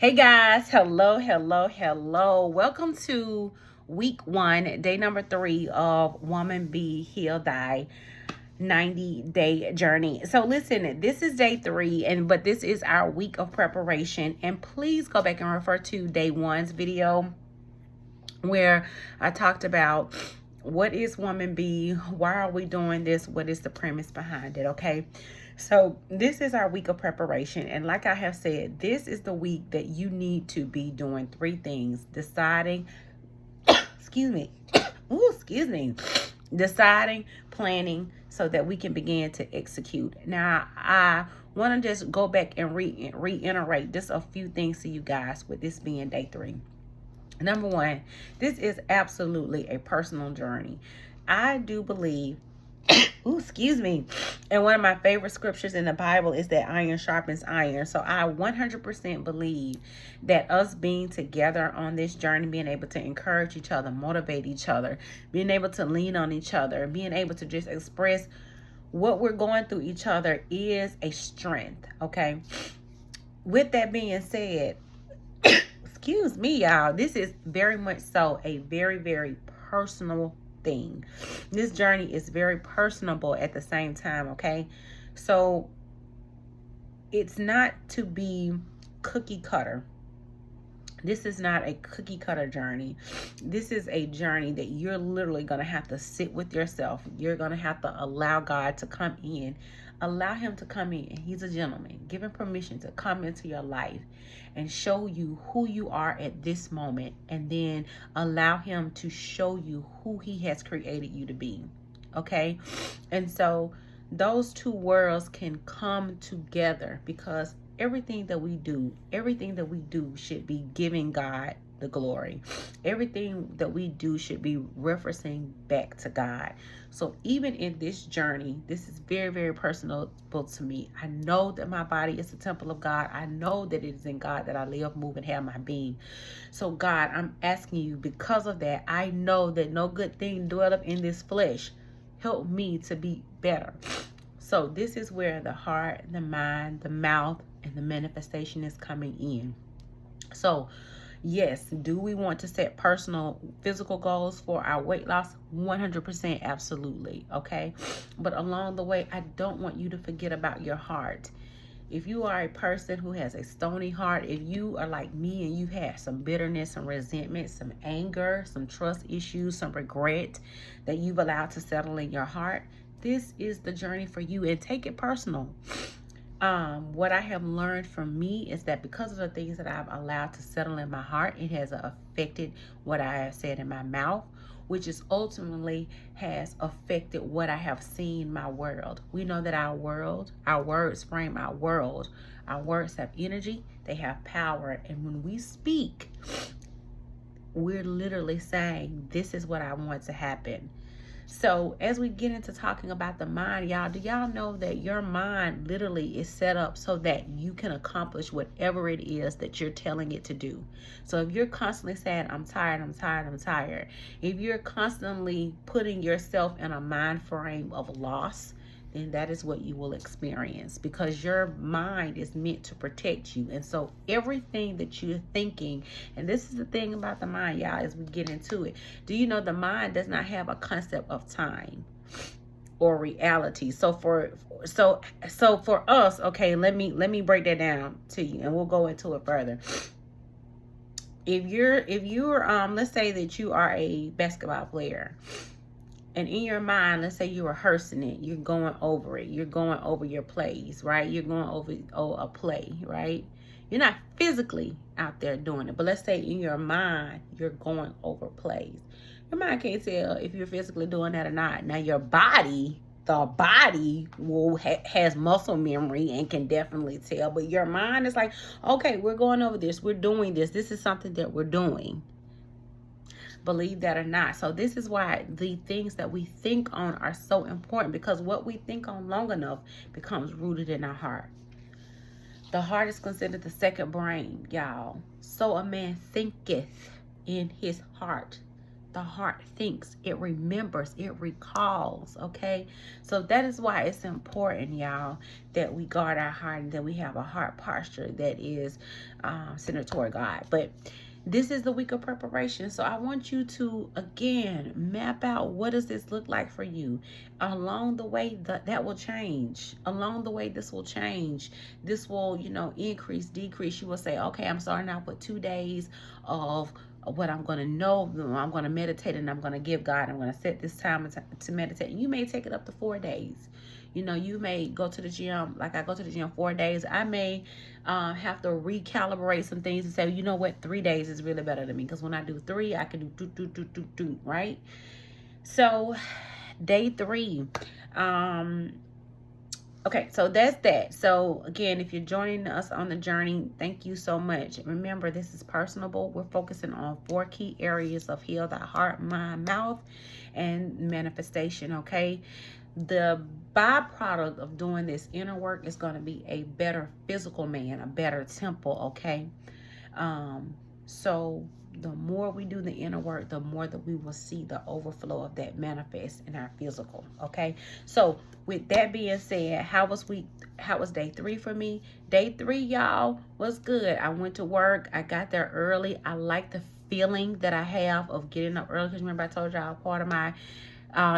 Hey guys, hello. Welcome to week 1, day number 3 of Woman Be Heal Thy 90-day journey. So listen, this is day 3, but this is our week of preparation. And please go back and refer to day 1's video where I talked about what is Woman Be, why are we doing this, what is the premise behind it, okay? So this is our week of preparation, and like I have said, this is the week that you need to be doing 3 things: deciding, deciding, planning, so that we can begin to execute. Now, I want to just go back and reiterate just a few things to you guys with this being day 3. Number 1, this is absolutely a personal journey. I do believe, and one of my favorite scriptures in the Bible is that iron sharpens iron. So I 100% believe that us being together on this journey, being able to encourage each other, motivate each other, being able to lean on each other, being able to just express what we're going through each other is a strength, okay? With that being said, excuse me, y'all, this is very much so a very, very personal thing. This journey is very personable at the same time, okay? So it's not to be cookie cutter. This is not a cookie cutter journey. This is a journey that you're literally going to have to sit with yourself. You're going to have to allow God to come in. Allow him to come in. He's a gentleman. Give him permission to come into your life and show you who you are at this moment. And then allow him to show you who he has created you to be. Okay? And so those two worlds can come together, because everything that we do should be giving God the glory. Everything that we do should be referencing back to God. So even in this journey, this is very, very personal to me. I know that my body is the temple of God. I know that it is in God that I live, move, and have my being. So God, I'm asking you, because of that, I know that no good thing dwelleth in this flesh. Help me to be better. So this is where the heart, the mind, the mouth, and the manifestation is coming in. So yes, do we want to set personal physical goals for our weight loss? 100%, absolutely, okay? But along the way, I don't want you to forget about your heart. If you are a person who has a stony heart, if you are like me and you have some bitterness, some resentment, some anger, some trust issues, some regret that you've allowed to settle in your heart, this is the journey for you, and take it personal. What I have learned from me is that because of the things that I've allowed to settle in my heart, it has affected what I have said in my mouth, which is ultimately has affected what I have seen my world. We know that our words frame our world. Our words have energy, they have power, and when we speak, we're literally saying, this is what I want to happen. So as we get into talking about the mind, y'all, do y'all know that your mind literally is set up so that you can accomplish whatever it is that you're telling it to do? So if you're constantly saying, I'm tired, if you're constantly putting yourself in a mind frame of loss, then that is what you will experience, because your mind is meant to protect you. And so everything that you're thinking, and this is the thing about the mind, y'all, as we get into it, do you know the mind does not have a concept of time or reality? So for us, okay, let me break that down to you, and we'll go into it further. If you're let's say that you are a basketball player, and in your mind, let's say you're rehearsing it, you're going over it, you're going over your plays, right? You're going over a play, right? You're not physically out there doing it, but let's say in your mind, you're going over plays. Your mind can't tell if you're physically doing that or not. Now your body, the body has muscle memory and can definitely tell, but your mind is like, okay, we're going over this, we're doing this, this is something that we're doing. Believe that or not. So this is why the things that we think on are so important, because what we think on long enough becomes rooted in our heart. The heart is considered the second brain, y'all. So a man thinketh in his heart. the heart thinks, it remembers, it recalls. Okay, so that is why it's important, y'all, that we guard our heart and that we have a heart posture that is centered toward God. But this is the week of preparation, so I want you to again map out, what does this look like for you. Along the way, that will change. Along the way, this will change. This will, you know, increase, decrease. You will say, okay, I'm starting out with 2 days of what I'm going to know. I'm going to meditate, and I'm going to give God, I'm going to set this time to meditate. You may take it up to 4 days. You know, you may go to the gym, like I go to the gym 4 days. I may have to recalibrate some things and say, you know what, 3 days is really better than me, because when I do 3, I can do, right? So day 3, okay, so that's that. So again, if you're joining us on the journey, thank you so much. Remember, this is personable. We're focusing on 4 key areas of heal thy heart, mind, mouth, and manifestation. Okay, the byproduct of doing this inner work is going to be a better physical man, a better temple. Okay, so the more we do the inner work, the more that we will see the overflow of that manifest in our physical. Okay, so with that being said, how was day 3 for me? Day 3, y'all, was good. I went to work. I got there early. I like the feeling that I have of getting up early, because remember I told y'all part of my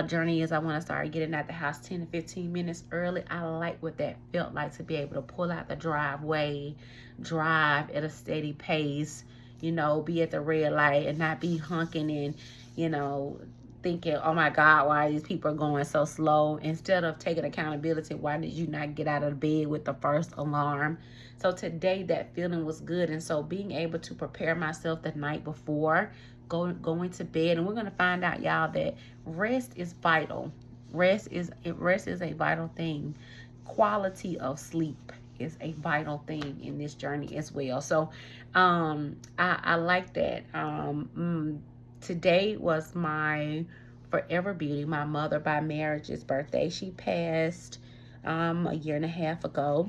journey is I want to start getting out the house 10 to 15 minutes early. I like what that felt like, to be able to pull out the driveway, drive at a steady pace, you know, be at the red light and not be honking and, you know, thinking, oh my God, why these people are going so slow? Instead of taking accountability, why did you not get out of bed with the first alarm? So today that feeling was good. And so being able to prepare myself the night before going to bed, and we're going to find out, y'all, that rest is vital. Rest is a vital thing. Quality of sleep is a vital thing in this journey as well. So I like that. Today was my forever beauty, my mother by marriage's birthday. She passed a year and a half ago,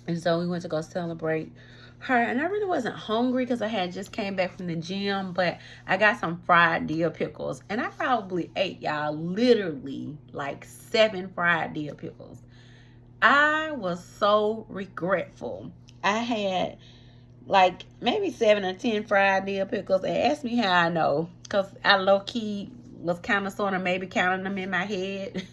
and so we went to go celebrate her. And I really wasn't hungry because I had just came back from the gym, but I got some fried dill pickles, and I probably ate, y'all, literally like 7 fried dill pickles. I was so regretful. I had like maybe 7 or 10 fried dill pickles, and ask me how I know, because I low-key was kind of sort of maybe counting them in my head.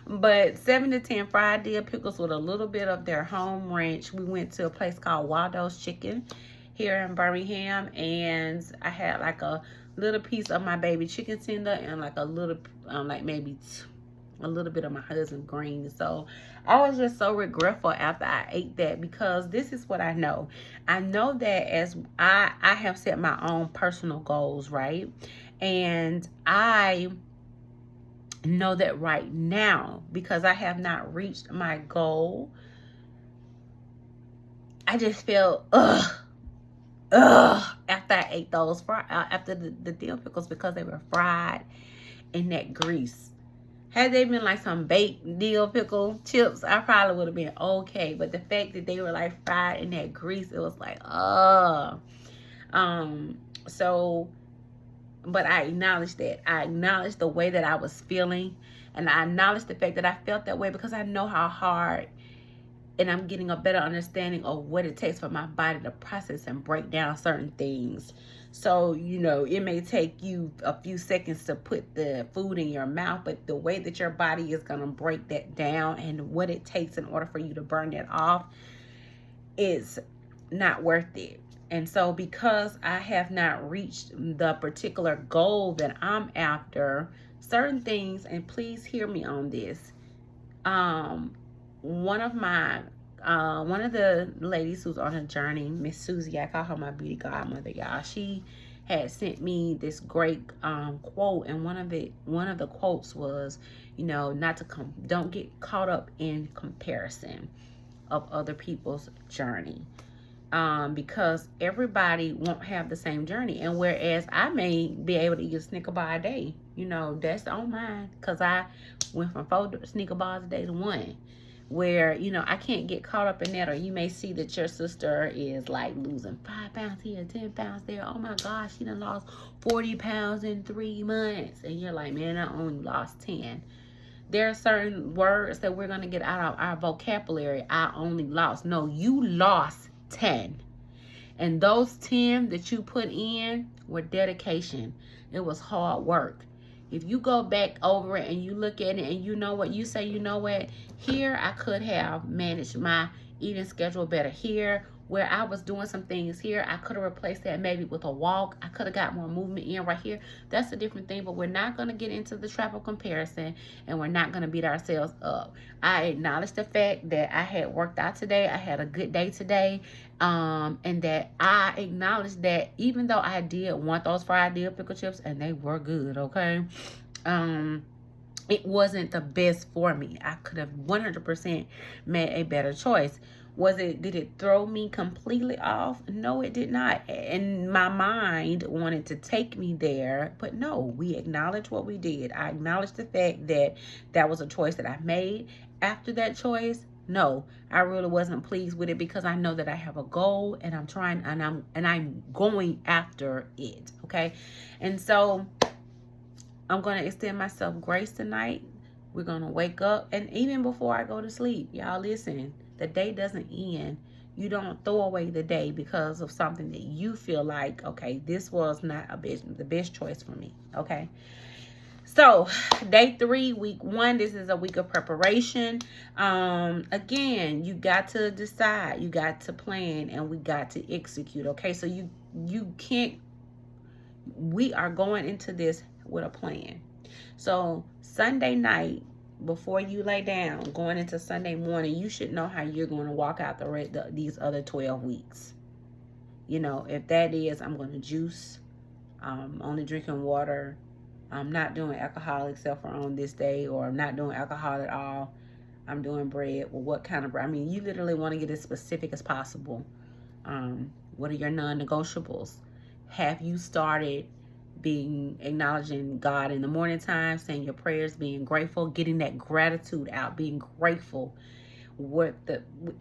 But 7 to 10 fried dill pickles with a little bit of their home ranch. We went to a place called Waldo's Chicken here in Birmingham, and I had like a little piece of my baby chicken tender and like a little, like maybe a little bit of my husband's greens. So I was just so regretful after I ate that, because this is what I know. I know that as I have set my own personal goals, right? And I know that right now, because I have not reached my goal, I just felt after I ate those after the dill pickles, because they were fried in that grease. Had they been like some baked dill pickle chips, I probably would have been okay. But the fact that they were like fried in that grease, it was like, so, but I acknowledged that. I acknowledged the way that I was feeling, and I acknowledged the fact that I felt that way, because I know how hard, and I'm getting a better understanding of what it takes for my body to process and break down certain things. So, you know, it may take you a few seconds to put the food in your mouth, but the way that your body is going to break that down and what it takes in order for you to burn that off is not worth it. And so because I have not reached the particular goal that I'm after, certain things, and please hear me on this, one of the ladies who's on a journey, Miss Susie, I call her my beauty godmother, y'all. She had sent me this great quote, and one of the quotes was, you know, don't get caught up in comparison of other people's journey, because everybody won't have the same journey. And whereas I may be able to eat a Snicker bar a day, you know, that's on mine, because I went from 4 Snicker bars a day to 1. where, you know, I can't get caught up in that. Or you may see that your sister is like losing 5 pounds here, 10 pounds there. Oh my gosh, she done lost 40 pounds in 3 months. And you're like, man, I only lost 10. There are certain words that we're going to get out of our vocabulary. I only lost. No, you lost 10. And those 10 that you put in were dedication. It was hard work. If you go back over it and you look at it and you know what, you say, you know what, here I could have managed my eating schedule better. Here, where I was doing some things here, I could have replaced that maybe with a walk. I could have got more movement in right here. That's a different thing, but we're not going to get into the trap of comparison, and we're not going to beat ourselves up. I acknowledge the fact that I had worked out today. I had a good day today, and that I acknowledge that even though I did want those fried dill pickle chips, and they were good, okay, it wasn't the best for me. I could have 100% made a better choice. Did it throw me completely off? No, it did not. And my mind wanted to take me there, but no, we acknowledge what we did. I acknowledge the fact that that was a choice that I made. After that choice, no, I really wasn't pleased with it, because I know that I have a goal and I'm trying, and I'm going after it. Okay. And so I'm going to extend myself grace tonight. We're going to wake up, and even before I go to sleep, y'all listen, the day doesn't end. You don't throw away the day because of something that you feel like, okay, this was not the best choice for me. Okay. So day 3, week 1, this is a week of preparation. Again, you got to decide, you got to plan, and we got to execute. Okay. So you can't, we are going into this with a plan. So Sunday night, before you lay down, going into Sunday morning, you should know how you're going to walk out these other 12 weeks. You know, if that is, I'm going to juice, only drinking water, I'm not doing alcohol except for on this day, or I'm not doing alcohol at all, I'm doing bread. Well, what kind of bread? I mean, you literally want to get as specific as possible. What are your non-negotiables? Have you started acknowledging God in the morning time, saying your prayers, being grateful, getting that gratitude out, being grateful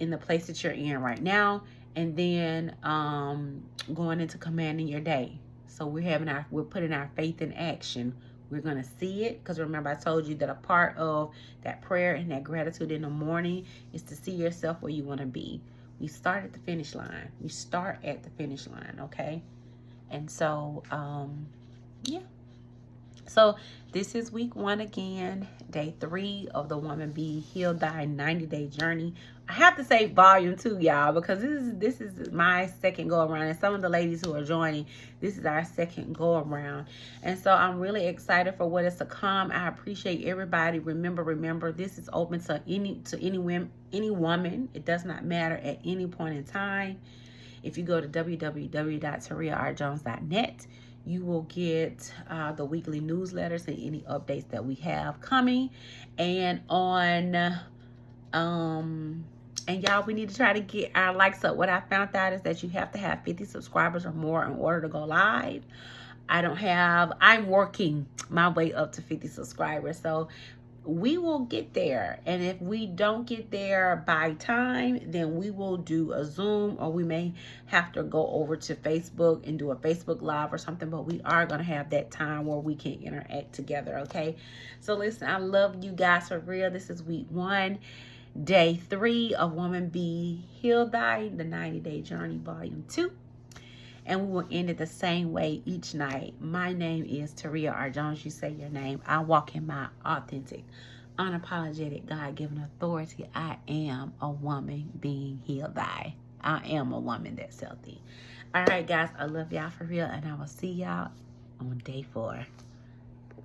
in the place that you're in right now, and then going into commanding your day. So we're putting our faith in action. We're going to see it, because remember, I told you that a part of that prayer and that gratitude in the morning is to see yourself where you want to be. We start at the finish line. We start at the finish line, okay? And so, yeah. So this is week 1 again, day 3 of the Woman Be Healed Thy 90-day journey. I have to say volume 2, y'all, because this is my second go around, and some of the ladies who are joining, this is our second go around. And so I'm really excited for what is to come. I appreciate everybody. Remember, this is open to any woman. It does not matter at any point in time. If you go to www.T.R.Jones.net, you will get the weekly newsletters and any updates that we have coming. And and y'all, we need to try to get our likes up. What I found out is that you have to have 50 subscribers or more in order to go live. I'm working my way up to 50 subscribers. So we will get there. And if we don't get there by time, then we will do a Zoom, or we may have to go over to Facebook and do a Facebook Live or something. But we are going to have that time where we can interact together, okay? So listen, I love you guys for real. This is week 1, day 3 of Woman Be Healed Thy, the 90-day journey, volume 2. And we will end it the same way each night. My name is T.R.Jones. You say your name. I walk in my authentic, unapologetic, God-given authority. I am a woman being healed by. I am a woman that's healthy. All right, guys. I love y'all for real. And I will see y'all on day 4.